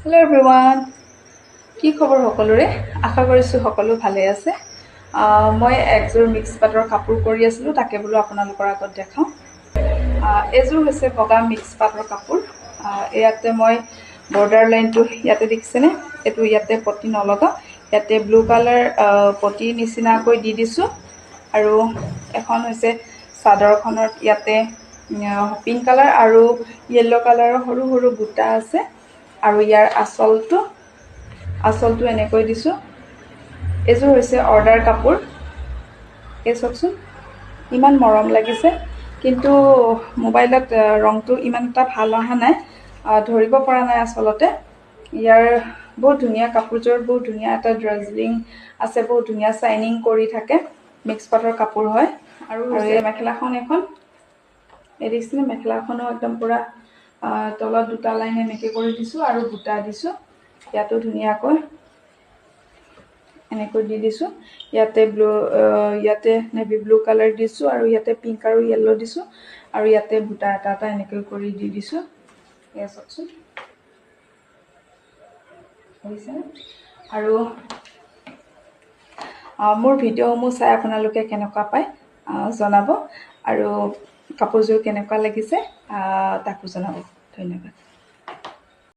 Hello everyone. কি খবৰ সকলোৰে আশা কৰিছো সকলো ভালে আছে মই একজোৰ মিক্স পাটৰ কাপোৰ কৰি আছিলো তাকে বলো আপোনালোকৰ আগত দেখাও এজোৰ হৈছে বগা মিক্স পাটৰ কাপোৰ ইয়াতে মই বৰ্ডাৰ লাইনটো ইয়াতে দেখিছেনে এটো ইয়াতে পটি নলগা ইয়াতে ব্লু কালাৰ পটি নিচিনা কৈ দি দিছো আৰু এখন হৈছে সাদৰখনৰ ইয়াতে পিংক কালাৰ আৰু ইয়েলো কালাৰৰ সৰু সৰু বুটা আছে আৰু ইয়াৰ আসলটো এনেকৈ দিছো এজোৰ হৈছে অৰ্ডাৰ কাপোৰ এই চকচোন ইমান মৰম লাগিছে কিন্তু মোবাইলত ৰংটো ইমানটা ভাল অহা নাই ধৰিব পৰা নাই আসলতে ইয়াৰ বহুত ধুনিয়া কাপোৰজোৰ বহুত ধুনিয়া এটা ড্ৰাজলিং আছে বহুত ধুনিয়া শাইনিং কৰি থাকে মিক্স পাটৰ কাপোৰ হয় আৰু এই মেখেলাখন এখন এদিছনে মেখেলাখনো একদম পুৰা তলত দুটা লাইন এনেকৈ কৰি দিছো আৰু বুটা দিছো ইয়াতো ধুনিয়াকৈ এনেকৈ দি দিছো ইয়াতে ব্লু ইয়াতে নেভি ব্লু কালাৰ দিছো আৰু ইয়াতে পিংক আৰু ইয়েলো দিছো আৰু ইয়াতে বুটা এটা এনেকৈ কৰি দি দিছো এয়া চকচোন হৈছে আৰু মোৰ ভিডিঅ'সমূহ চাই আপোনালোকে কেনেকুৱা পায় জনাব আৰু কাপোৰযোৰ কেনেকুৱা লাগিছে তাকো জনাব ধন্যবাদ